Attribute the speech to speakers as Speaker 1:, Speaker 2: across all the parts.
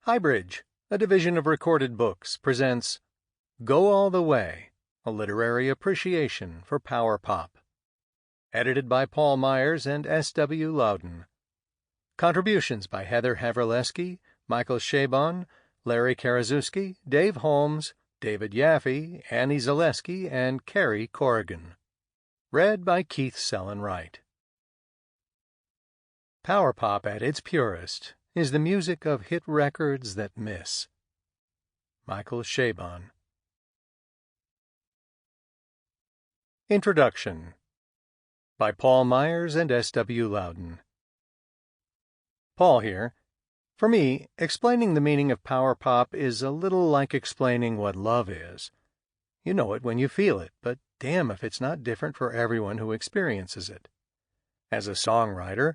Speaker 1: HighBridge, a division of Recorded Books, presents Go All the Way, a literary appreciation for power pop. Edited by Paul Myers and S.W. Loudon. Contributions by Heather Havrilesky, Michael Chabon, Larry Karaszewski, Dave Holmes, David Yaffe, Annie Zaleski, and Carrie Corrigan. Read by Keith Sellon-Wright. Power pop at its purest is the music of hit records that miss. Michael Chabon. Introduction by Paul Myers and S.W. Loudon. Paul here. For me, explaining the meaning of power pop is a little like explaining what love is. You know it when you feel it, but damn if it's not different for everyone who experiences it. As a songwriter,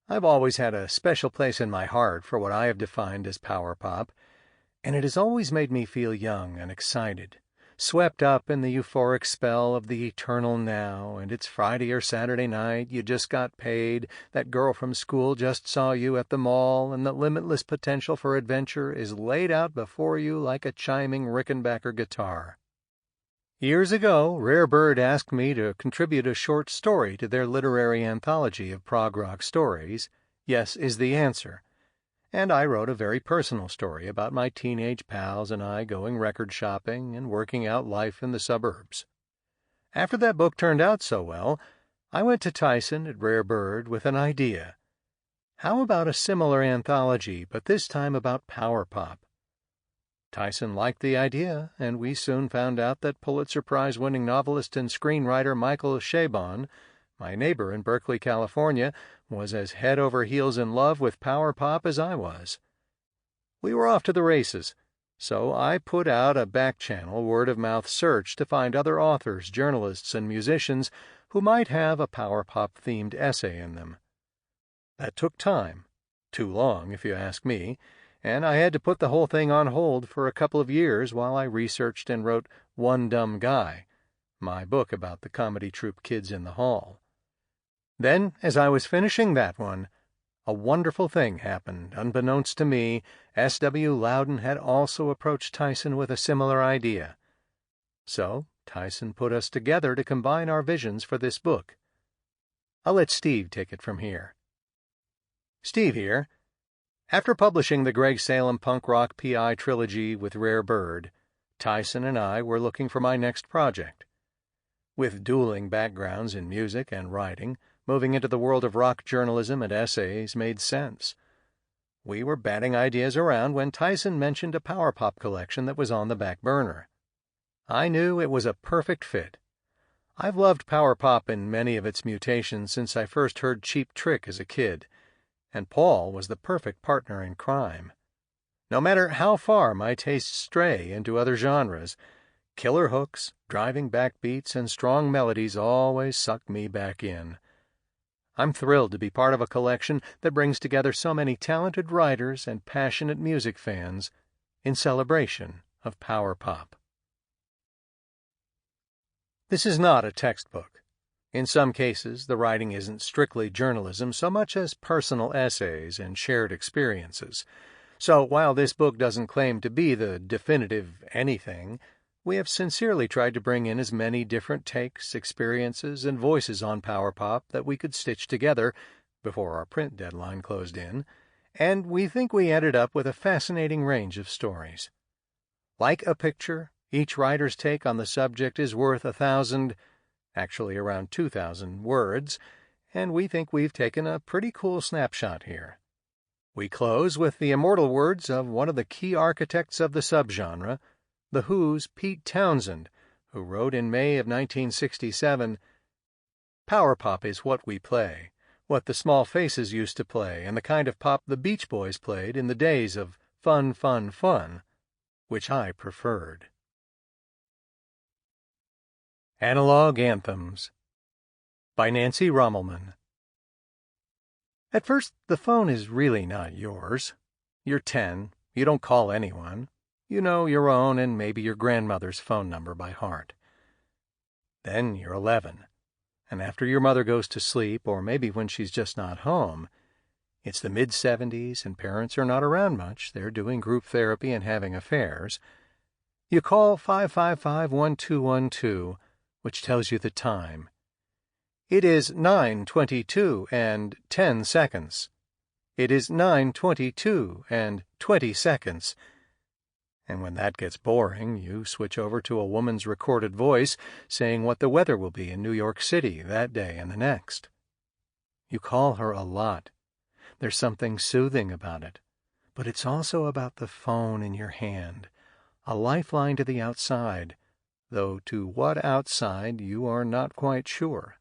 Speaker 1: I've always had a special place in my heart for what I have defined as power pop, and it has always made me feel young and excited, swept up in the euphoric spell of the eternal now, and it's Friday or Saturday night, you just got paid, that girl from school just saw you at the mall, and the limitless potential for adventure is laid out before you like a chiming Rickenbacker guitar. Years ago, Rare Bird asked me to contribute a short story to their literary anthology of prog rock stories, Yes is the Answer, and I wrote a very personal story about my teenage pals and I going record shopping and working out life in the suburbs. After that book turned out so well, I went to Tyson at Rare Bird with an idea. How about a similar anthology, but this time about power pop? Tyson liked the idea, and we soon found out that Pulitzer Prize-winning novelist and screenwriter Michael Chabon, my neighbor in Berkeley, California, was as head over heels in love with power pop as I was. We were off to the races, so I put out a back-channel word-of-mouth search to find other authors, journalists, and musicians who might have a power pop-themed essay in them. That took time, too long if you ask me, and I had to put the whole thing on hold for a couple of years while I researched and wrote One Dumb Guy, my book about the comedy troupe Kids in the Hall. Then, as I was finishing that one, a wonderful thing happened. Unbeknownst to me, S.W. Loudon had also approached Tyson with a similar idea. So, Tyson put us together to combine our visions for this book. I'll let Steve take it from here. Steve here. After publishing the Greg Salem punk rock PI trilogy with Rare Bird, Tyson and I were looking for my next project. With dueling backgrounds in music and writing, moving into the world of rock journalism and essays made sense. We were batting ideas around when Tyson mentioned a power pop collection that was on the back burner. I knew it was a perfect fit. I've loved power pop in many of its mutations since I first heard Cheap Trick as a kid, and Paul was the perfect partner in crime. No matter how far my tastes stray into other genres, killer hooks, driving backbeats, and strong melodies always suck me back in. I'm thrilled to be part of a collection that brings together so many talented writers and passionate music fans in celebration of power pop. This is not a textbook. In some cases, the writing isn't strictly journalism so much as personal essays and shared experiences. So while this book doesn't claim to be the definitive anything, we have sincerely tried to bring in as many different takes, experiences, and voices on power pop that we could stitch together before our print deadline closed in, and we think we ended up with a fascinating range of stories. Like a picture, each writer's take on the subject is worth 1,000, actually around 2,000 words, and we think we've taken a pretty cool snapshot here. We close with the immortal words of one of the key architects of the subgenre, The Who's Pete Townshend, who wrote in May of 1967, "Power pop is what we play, what the Small Faces used to play, and the kind of pop the Beach Boys played in the days of fun, fun, fun, which I preferred." Analog Anthems by Nancy Rommelmann. At first, the phone is really not yours. You're 10, you don't call anyone. You know your own and maybe your grandmother's phone number by heart. Then you're 11, and after your mother goes to sleep, or maybe when she's just not home, It's the mid-70s and parents are not around much. They're doing group therapy and having affairs. You call 555-1212, which tells you the time. It is 9:22 and 10 seconds. It is 9:22 and 20 seconds. And when that gets boring, you switch over to a woman's recorded voice saying what the weather will be in New York City that day and the next. You call her a lot. There's something soothing about it. But it's also about the phone in your hand, a lifeline to the outside, though to what outside you are not quite sure.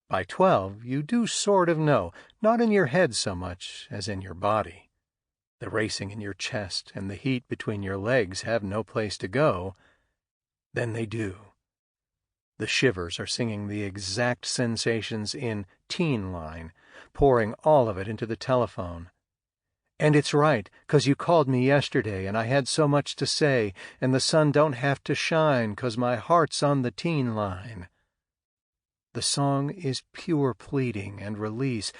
Speaker 1: By 12, you do sort of know, not in your head so much as in your body. The racing in your chest and the heat between your legs have no place to go. Then they do. The shivers are singing the exact sensations in teen line, pouring all of it into the telephone. And it's right, 'cause you called me yesterday and I had so much to say, and the sun don't have to shine 'cause my heart's on the teen line. The song is pure pleading and release,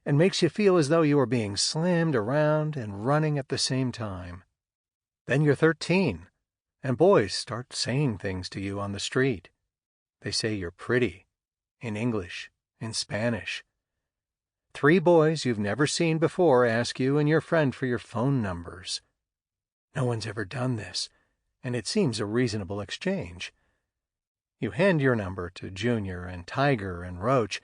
Speaker 1: and makes you feel as though you are being slammed around and running at the same time. Then you're 13, and boys start saying things to you on the street. They say you're pretty, in English, in Spanish. 3 boys you've never seen before ask you and your friend for your phone numbers. No one's ever done this, and it seems a reasonable exchange. You hand your number to Junior and Tiger and Roach,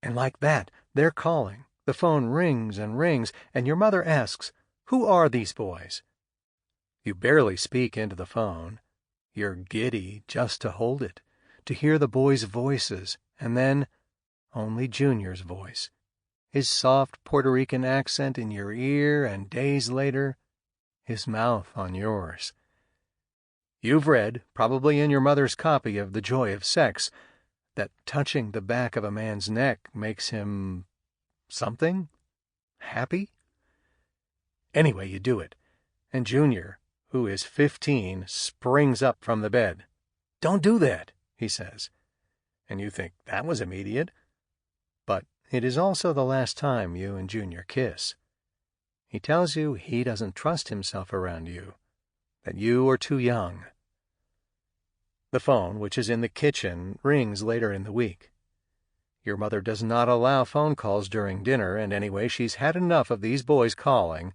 Speaker 1: and like that, they're calling. The phone rings and rings, and your mother asks, "Who are these boys?" You barely speak into the phone. You're giddy just to hold it, to hear the boys' voices, and then only Junior's voice. His soft Puerto Rican accent in your ear, and days later, his mouth on yours. You've read, probably in your mother's copy of The Joy of Sex, that touching the back of a man's neck makes him something? Happy? Anyway, you do it, and Junior, who is 15, springs up from the bed. "Don't do that," he says. And you think that was immediate. But it is also the last time you and Junior kiss. He tells you he doesn't trust himself around you, that you are too young. The phone, which is in the kitchen, rings later in the week. Your mother does not allow phone calls during dinner, and anyway, she's had enough of these boys calling.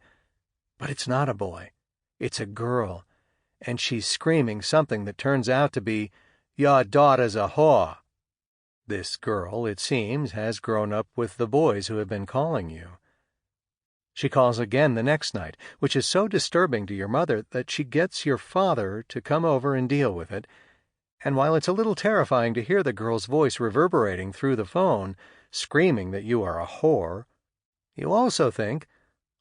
Speaker 1: But it's not a boy. It's a girl, and she's screaming something that turns out to be, "Your daughter's a whore." This girl, it seems, has grown up with the boys who have been calling you. She calls again the next night, which is so disturbing to your mother that she gets your father to come over and deal with it, and while it's a little terrifying to hear the girl's voice reverberating through the phone, screaming that you are a whore, you also think,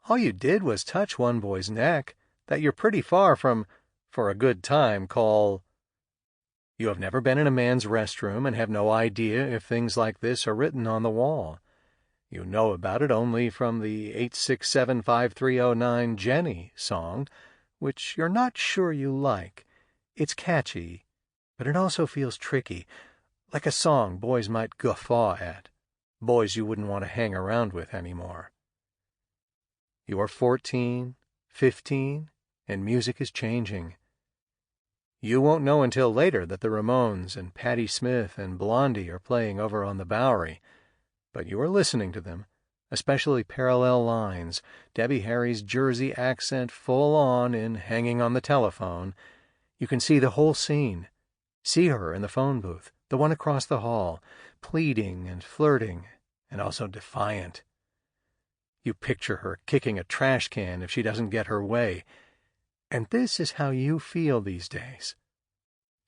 Speaker 1: all you did was touch one boy's neck, that you're pretty far from, for a good time, call. You have never been in a man's restroom and have no idea if things like this are written on the wall. You know about it only from the 8675309 Jenny song, which you're not sure you like. It's catchy, but it also feels tricky, like a song boys might guffaw at, boys you wouldn't want to hang around with anymore. You are 14, 15, and music is changing. You won't know until later that the Ramones and Patti Smith and Blondie are playing over on the Bowery, but you are listening to them, especially Parallel Lines, Debbie Harry's Jersey accent full on in Hanging on the Telephone. You can see the whole scene. See her in the phone booth, the one across the hall, pleading and flirting, and also defiant. You picture her kicking a trash can if she doesn't get her way. And this is how you feel these days.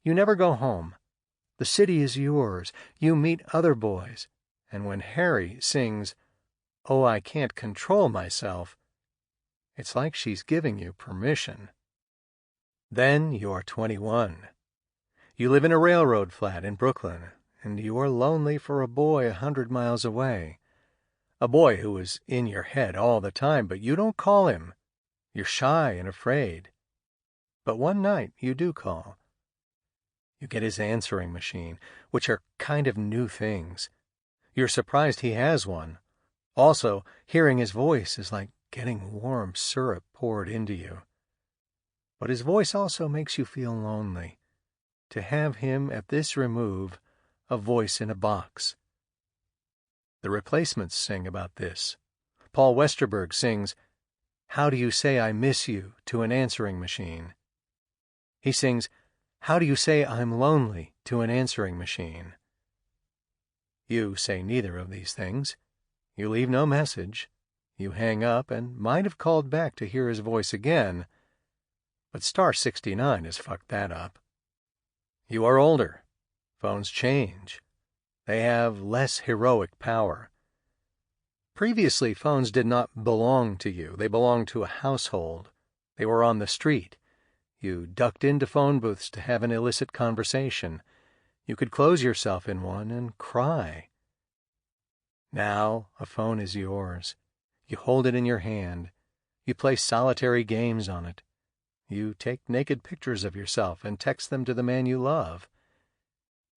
Speaker 1: You never go home. The city is yours. You meet other boys. And when Harry sings, "Oh, I Can't Control Myself," it's like she's giving you permission. Then you're 21. You live in a railroad flat in Brooklyn, and you are lonely for a boy 100 miles away. A boy who is in your head all the time, but you don't call him. You're shy and afraid. But one night you do call. You get his answering machine, which are kind of new things. You're surprised he has one. Also, hearing his voice is like getting warm syrup poured into you. But his voice also makes you feel lonely. To have him at this remove, a voice in a box. The Replacements sing about this. Paul Westerberg sings, "How do you say I miss you" to an answering machine? He sings, "How do you say I'm lonely" to an answering machine? You say neither of these things. You leave no message. You hang up and might have called back to hear his voice again, but star 69 has fucked that up. You are older. Phones change. They have less heroic power. Previously, phones did not belong to you. They belonged to a household. They were on the street. You ducked into phone booths to have an illicit conversation. You could close yourself in one and cry. Now, a phone is yours. You hold it in your hand. You play solitary games on it. You take naked pictures of yourself and text them to the man you love.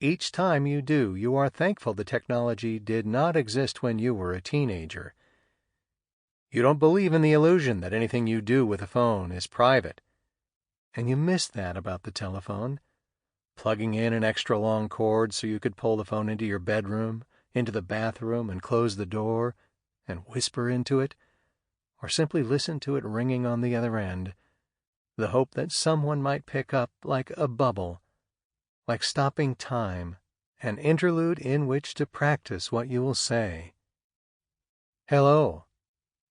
Speaker 1: Each time you do, you are thankful the technology did not exist when you were a teenager. You don't believe in the illusion that anything you do with a phone is private. And you miss that about the telephone. Plugging in an extra long cord so you could pull the phone into your bedroom, into the bathroom, and close the door, and whisper into it, or simply listen to it ringing on the other end. The hope that someone might pick up like a bubble, like stopping time, an interlude in which to practice what you will say. Hello,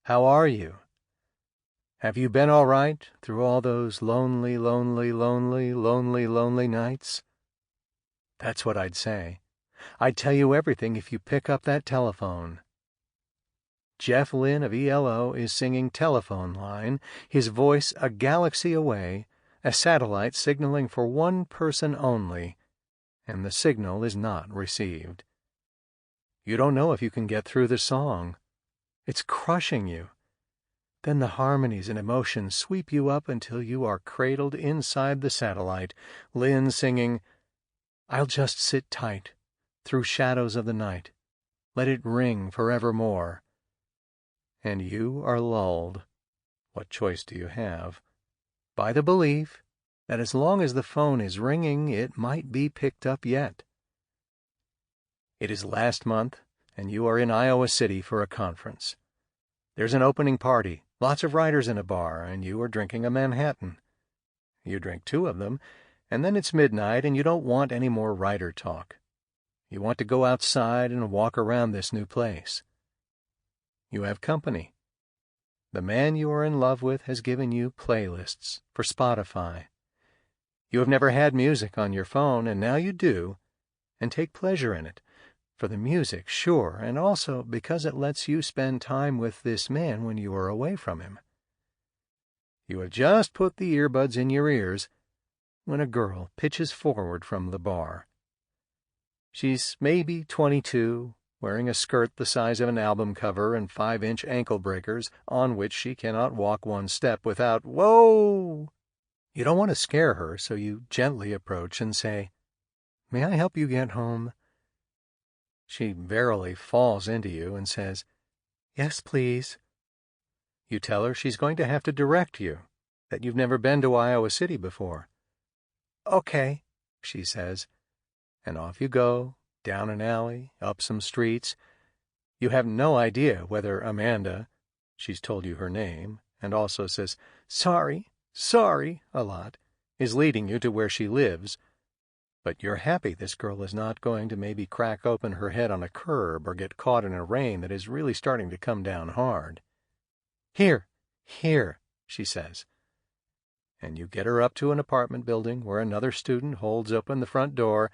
Speaker 1: how are you? Have you been all right through all those lonely, lonely, lonely, lonely, lonely nights? That's what I'd say. I'd tell you everything if you pick up that telephone. Jeff Lynne of ELO is singing Telephone Line, his voice a galaxy away, a satellite signaling for one person only, and the signal is not received. You don't know if you can get through the song. It's crushing you. Then the harmonies and emotions sweep you up until you are cradled inside the satellite, Lynne singing, "I'll just sit tight, through shadows of the night, let it ring forevermore." And you are lulled. What choice do you have? By the belief that as long as the phone is ringing, it might be picked up yet. It is last month, and you are in Iowa City for a conference. There's an opening party, lots of writers in a bar, and you are drinking a Manhattan. You drink 2 of them, and then it's midnight, and you don't want any more writer talk. You want to go outside and walk around this new place. You have company. The man you are in love with has given you playlists for Spotify. You have never had music on your phone, and now you do, and take pleasure in it. For the music, sure, and also because it lets you spend time with this man when you are away from him. You have just put the earbuds in your ears when a girl pitches forward from the bar. She's maybe 22, wearing a skirt the size of an album cover and 5-inch ankle breakers on which she cannot walk one step without, "Whoa!" You don't want to scare her, so you gently approach and say, "May I help you get home?" She verily falls into you and says, "Yes, please." You tell her she's going to have to direct you, that you've never been to Iowa City before. "Okay," she says, and off you go, down an alley, up some streets. You have no idea whether Amanda, she's told you her name, and also says, sorry, a lot, is leading you to where she lives, but you're happy this girl is not going to maybe crack open her head on a curb or get caught in a rain that is really starting to come down hard. Here, she says. And you get her up to an apartment building where another student holds open the front door,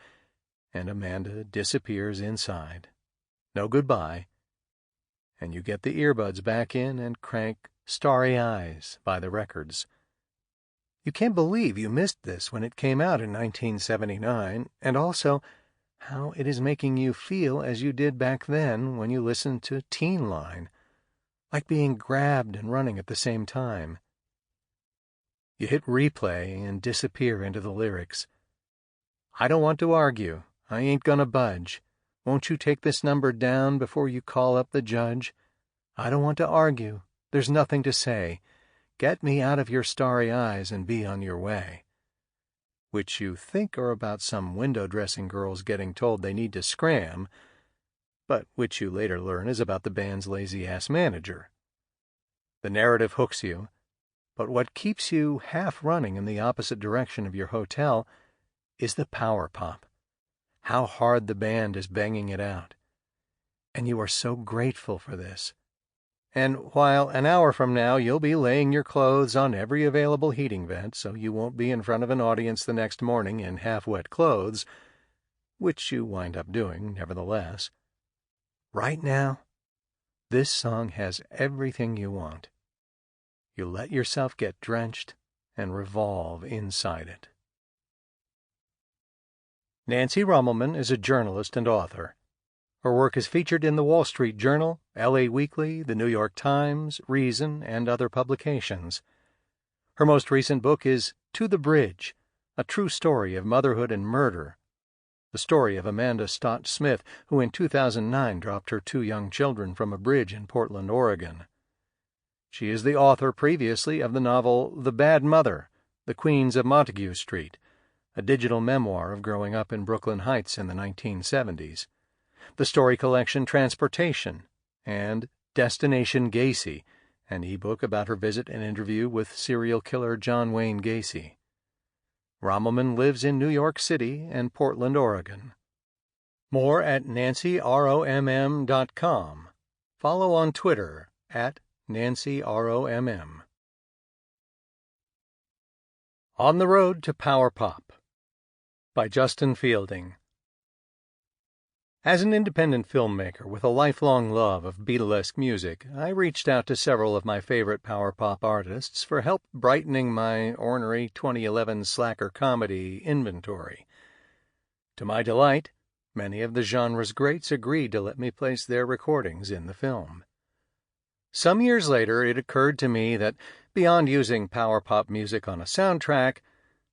Speaker 1: and Amanda disappears inside. No goodbye. And you get the earbuds back in and crank Starry Eyes by the Records. You can't believe you missed this when it came out in 1979, and also how it is making you feel as you did back then when you listened to Teen Line, like being grabbed and running at the same time. You hit replay and disappear into the lyrics. I don't want to argue. I ain't gonna budge. Won't you take this number down before you call up the judge? I don't want to argue. There's nothing to say. Get me out of your starry eyes and be on your way. Which you think are about some window-dressing girls getting told they need to scram, but which you later learn is about the band's lazy-ass manager. The narrative hooks you, but what keeps you half running in the opposite direction of your hotel is the power pop. How hard the band is banging it out. And you are so grateful for this. And while an hour from now you'll be laying your clothes on every available heating vent so you won't be in front of an audience the next morning in half-wet clothes, which you wind up doing nevertheless, right now, this song has everything you want. You let yourself get drenched and revolve inside it. Nancy Rummelman is a journalist and author. Her work is featured in the Wall Street Journal, LA Weekly, the New York Times, Reason, and other publications. Her most recent book is To the Bridge, a true story of motherhood and murder, the story of Amanda Stott Smith, who in 2009 dropped her 2 young children from a bridge in Portland, Oregon. She is the author previously of the novel The Bad Mother, The Queens of Montague Street, a digital memoir of growing up in Brooklyn Heights in the 1970s. The story collection Transportation, and Destination Gacy, an e-book about her visit and interview with serial killer John Wayne Gacy. Rummelman lives in New York City and Portland, Oregon. More at nancyromm.com. Follow on Twitter at nancyromm. On the Road to Power Pop by Justin Fielding. As an independent filmmaker with a lifelong love of Beatlesque music, I reached out to several of my favorite power pop artists for help brightening my ornery 2011 slacker comedy inventory. To my delight, many of the genre's greats agreed to let me place their recordings in the film. Some years later, it occurred to me that beyond using power pop music on a soundtrack,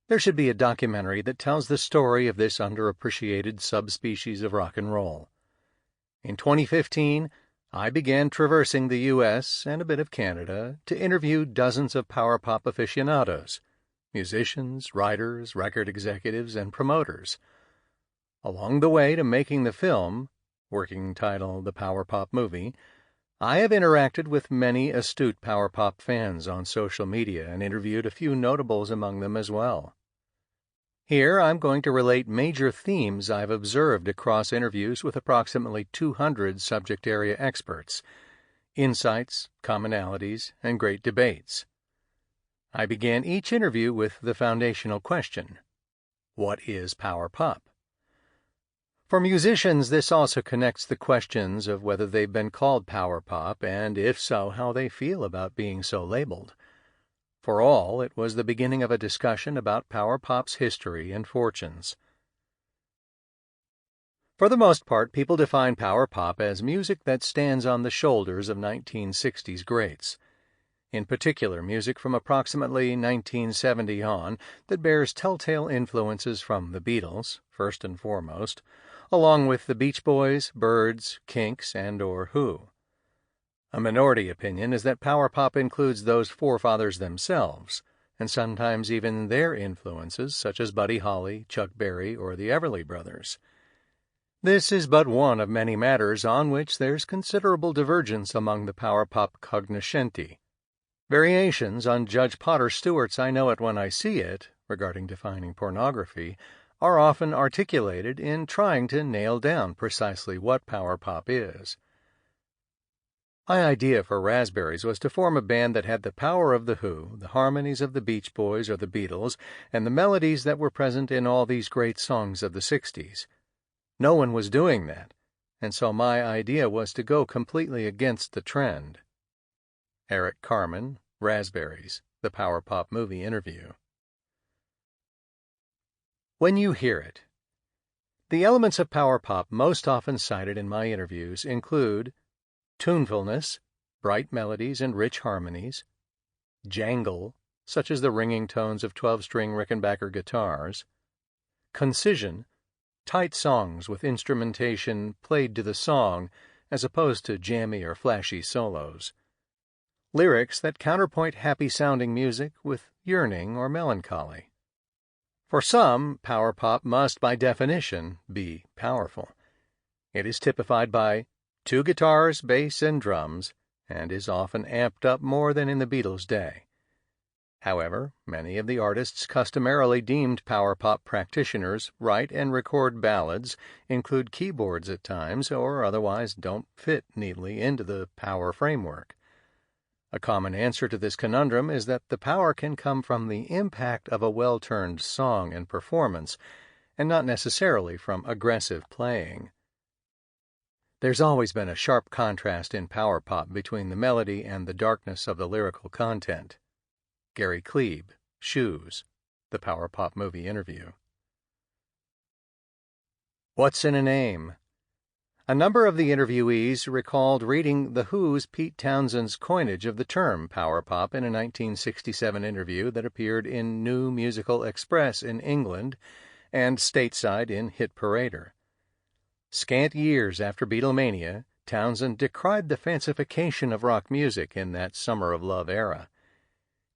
Speaker 1: there should be a documentary that tells the story of this underappreciated subspecies of rock and roll. In 2015, I began traversing the U.S. and a bit of Canada to interview dozens of power pop aficionados, musicians, writers, record executives, and promoters. Along the way to making the film, working title The Power Pop Movie, I have interacted with many astute power pop fans on social media and interviewed a few notables among them as well. Here I'm going to relate major themes I've observed across interviews with approximately 200 subject area experts, insights, commonalities, and great debates. I began each interview with the foundational question: what is power pop? For musicians, this also connects the questions of whether they've been called power pop, and if so, how they feel about being so labeled. For all, it was the beginning of a discussion about power pop's history and fortunes. For the most part, people define power pop as music that stands on the shoulders of 1960s greats. In particular, music from approximately 1970 on that bears telltale influences from the Beatles, first and foremost, along with the Beach Boys, Byrds, Kinks, and/or Who. A minority opinion is that power pop includes those forefathers themselves, and sometimes even their influences, such as Buddy Holly, Chuck Berry, or the Everly Brothers. This is but one of many matters on which there's considerable divergence among the power pop cognoscenti. Variations on Judge Potter Stewart's I Know It When I See It, regarding defining pornography, are often articulated in trying to nail down precisely what power pop is. My idea for Raspberries was to form a band that had the power of the Who, the harmonies of the Beach Boys or the Beatles, and the melodies that were present in all these great songs of the 60s. No one was doing that, and so my idea was to go completely against the trend. Eric Carmen, Raspberries, the Power Pop Movie interview. When you hear it. The elements of power pop most often cited in my interviews include tunefulness, bright melodies and rich harmonies, jangle, such as the ringing tones of 12-string Rickenbacker guitars, concision, tight songs with instrumentation played to the song as opposed to jammy or flashy solos. Lyrics that counterpoint happy-sounding music with yearning or melancholy. For some, power pop must, by definition, be powerful. It is typified by 2 guitars, bass, and drums, and is often amped up more than in the Beatles' day. However, many of the artists customarily deemed power pop practitioners write and record ballads, include keyboards at times, or otherwise don't fit neatly into the power framework. A common answer to this conundrum is that the power can come from the impact of a well-turned song and performance, and not necessarily from aggressive playing. There's always been a sharp contrast in power pop between the melody and the darkness of the lyrical content. Gary Kleeb, Shoes, The Power Pop Movie Interview. What's in a Name? A number of the interviewees recalled reading The Who's Pete Townshend's coinage of the term power pop in a 1967 interview that appeared in New Musical Express in England and stateside in Hit Parader. Scant years after Beatlemania, Townshend decried the fancification of rock music in that Summer of Love era.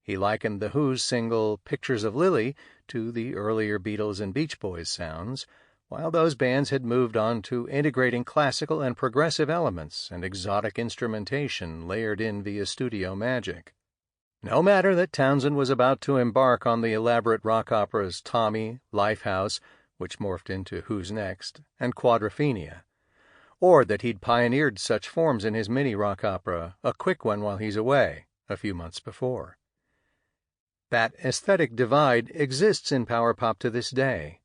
Speaker 1: He likened The Who's single Pictures of Lily to the earlier Beatles and Beach Boys sounds, while those bands had moved on to integrating classical and progressive elements and exotic instrumentation layered in via studio magic. No matter that Townshend was about to embark on the elaborate rock operas Tommy, Lifehouse, which morphed into Who's Next, and Quadrophenia, or that he'd pioneered such forms in his mini-rock opera, A Quick One While He's Away, a few months before. That aesthetic divide exists in power pop to this day.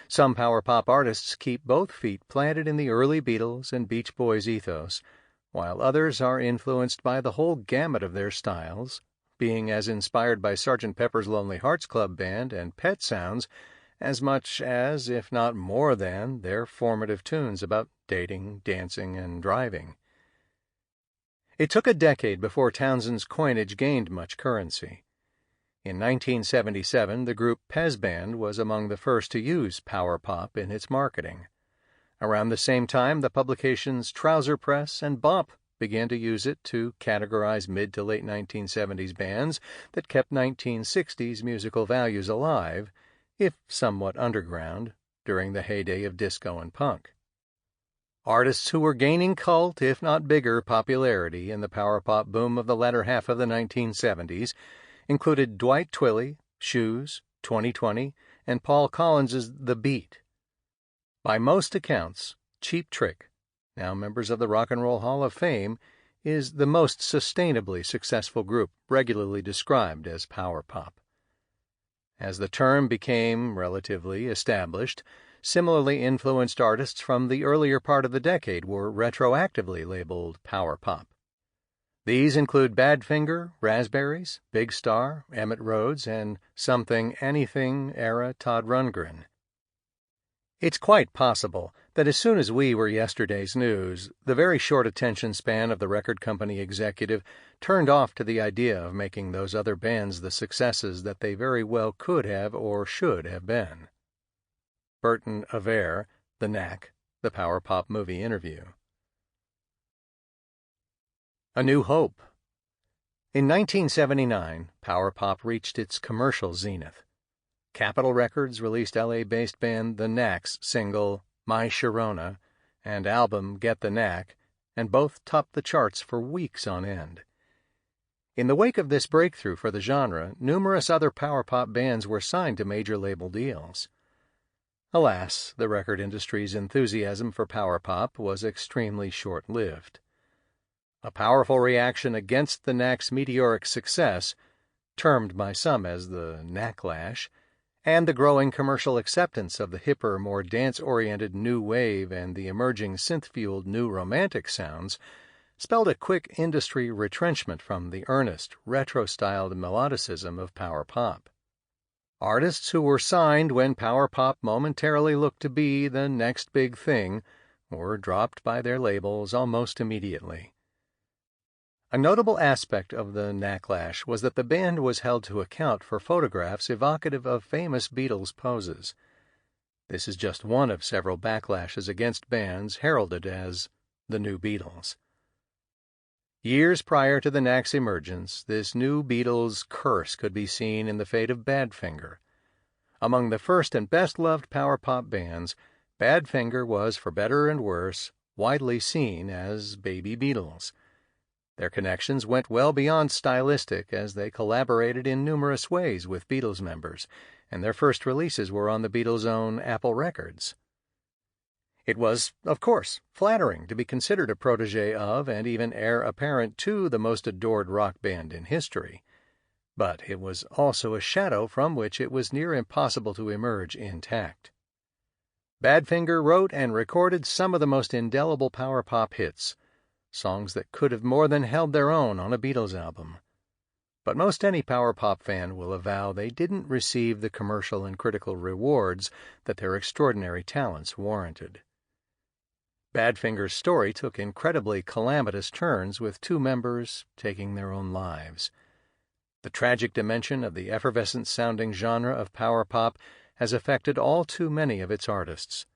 Speaker 1: Some power pop artists keep both feet planted in the early Beatles and Beach Boys ethos, while others are influenced by the whole gamut of their styles, being as inspired by Sgt. Pepper's Lonely Hearts Club Band and Pet Sounds as much as, if not more than, their formative tunes about dating, dancing, and driving. It took a decade before Townshend's coinage gained much currency. In 1977, the group Pez Band was among the first to use power pop in its marketing. Around the same time, the publications Trouser Press and Bop began to use it to categorize mid to late 1970s bands that kept 1960s musical values alive, if somewhat underground, during the heyday of disco and punk. Artists who were gaining cult, if not bigger, popularity in the power pop boom of the latter half of the 1970s included Dwight Twilley, Shoes, 2020, and Paul Collins's The Beat. By most accounts, Cheap Trick, now members of the Rock and Roll Hall of Fame, is the most sustainably successful group regularly described as power pop. As the term became relatively established, similarly influenced artists from the earlier part of the decade were retroactively labeled power pop. These include Badfinger, Raspberries, Big Star, Emmett Rhodes, and Something Anything era Todd Rundgren. It's quite possible that as soon as we were yesterday's news, the very short attention span of the record company executive turned off to the idea of making those other bands the successes that they very well could have or should have been. Burton Avere, The Knack, The Power Pop Movie Interview. A New Hope. In 1979, power pop reached its commercial zenith. Capitol Records released LA-based band The Knack's single My Sharona and album Get the Knack, and both topped the charts for weeks on end. In the wake of this breakthrough for the genre, numerous other power pop bands were signed to major label deals. Alas, the record industry's enthusiasm for power pop was extremely short-lived. A powerful reaction against the Knack's meteoric success, termed by some as the Knacklash, and the growing commercial acceptance of the hipper, more dance-oriented new wave and the emerging synth-fueled new romantic sounds, spelled a quick industry retrenchment from the earnest, retro-styled melodicism of power pop. Artists who were signed when power pop momentarily looked to be the next big thing were dropped by their labels almost immediately. A notable aspect of the Knacklash was that the band was held to account for photographs evocative of famous Beatles poses. This is just one of several backlashes against bands heralded as the New Beatles. Years prior to the Knacks' emergence, this new Beatles curse could be seen in the fate of Badfinger. Among the first and best-loved power pop bands, Badfinger was, for better and worse, widely seen as baby Beatles. Their connections went well beyond stylistic, as they collaborated in numerous ways with Beatles members, and their first releases were on the Beatles' own Apple Records. It was, of course, flattering to be considered a protege of, and even heir apparent to, the most adored rock band in history. But it was also a shadow from which it was near impossible to emerge intact. Badfinger wrote and recorded some of the most indelible power pop hits, songs that could have more than held their own on a Beatles album. But most any power pop fan will avow they didn't receive the commercial and critical rewards that their extraordinary talents warranted. Badfinger's story took incredibly calamitous turns, with two members taking their own lives. The tragic dimension of the effervescent-sounding genre of power pop has affected all too many of its artists,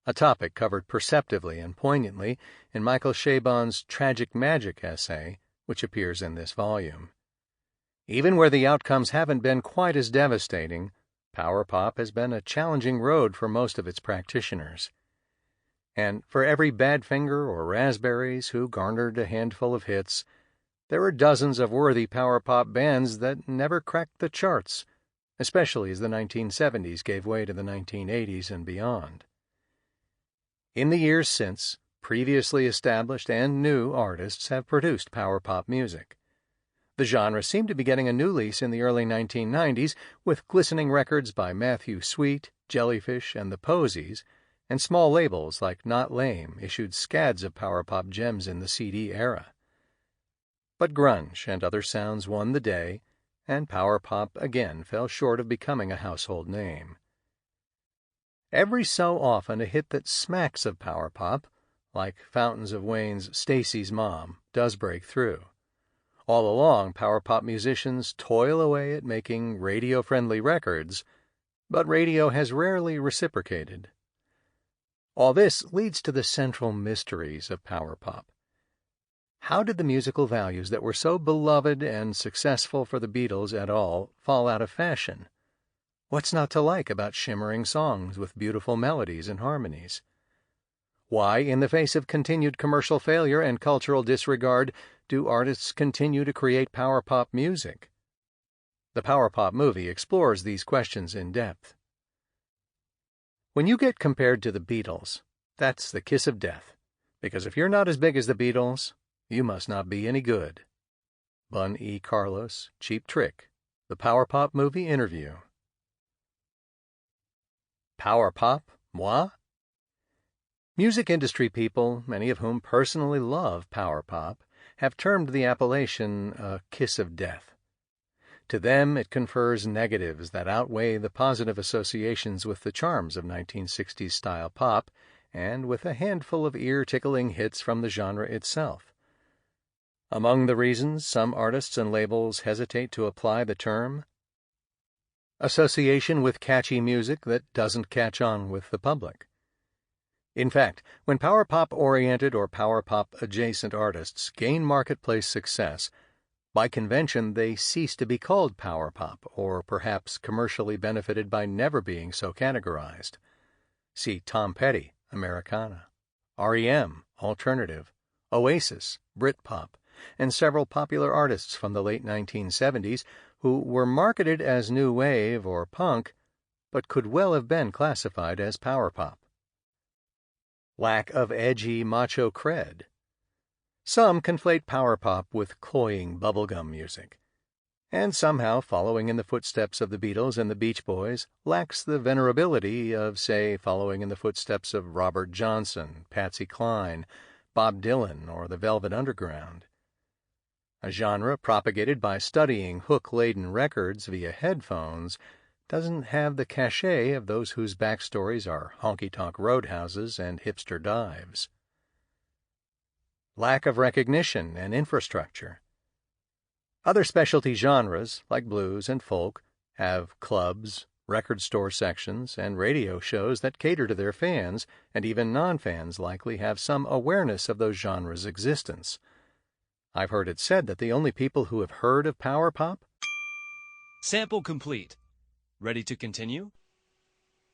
Speaker 1: a topic covered perceptively and poignantly in Michael Chabon's Tragic Magic essay, which appears in this volume. Even where the outcomes haven't been quite as devastating, power pop has been a challenging road for most of its practitioners. And for every Badfinger or Raspberries who garnered a handful of hits, there are dozens of worthy power pop bands that never cracked the charts, especially as the 1970s gave way to the 1980s and beyond. In the years since, previously established and new artists have produced power pop music. The genre seemed to be getting a new lease in the early 1990s, with glistening records by Matthew Sweet, Jellyfish, and the Posies, and small labels like Not Lame issued scads of power pop gems in the CD era. But grunge and other sounds won the day, and power pop again fell short of becoming a household name. Every so often a hit that smacks of power pop, like Fountains of Wayne's Stacy's Mom, does break through. All along, power pop musicians toil away at making radio-friendly records, but radio has rarely reciprocated. All this leads to the central mysteries of power pop. How did the musical values that were so beloved and successful for the Beatles at all fall out of fashion? What's not to like about shimmering songs with beautiful melodies and harmonies? Why, in the face of continued commercial failure and cultural disregard, do artists continue to create power pop music? The Power Pop movie explores these questions in depth. When you get compared to the Beatles, that's the kiss of death, because if you're not as big as the Beatles, you must not be any good. Bun E. Carlos, Cheap Trick, The Power Pop Movie Interview. Power pop? Moi? Music industry people, many of whom personally love power pop, have termed the appellation a kiss of death. To them, it confers negatives that outweigh the positive associations with the charms of 1960s-style pop, and with a handful of ear-tickling hits from the genre itself. Among the reasons some artists and labels hesitate to apply the term: association with catchy music that doesn't catch on with the public. In fact, when power pop-oriented or power pop-adjacent artists gain marketplace success, by convention they cease to be called power pop, or perhaps commercially benefited by never being so categorized. See Tom Petty, Americana; R.E.M., Alternative; Oasis, Britpop, and several popular artists from the late 1970s who were marketed as new wave or punk, but could well have been classified as power pop. Lack of edgy macho cred. Some conflate power pop with cloying bubblegum music, and somehow following in the footsteps of the Beatles and the Beach Boys lacks the venerability of, say, following in the footsteps of Robert Johnson, Patsy Cline, Bob Dylan, or the Velvet Underground. A genre propagated by studying hook-laden records via headphones doesn't have the cachet of those whose backstories are honky-tonk roadhouses and hipster dives. Lack of recognition and infrastructure. Other specialty genres, like blues and folk, have clubs, record store sections, and radio shows that cater to their fans, and even non-fans likely have some awareness of those genres' existence. I've heard it said that the only people who have heard of power pop.
Speaker 2: Sample complete. Ready to continue?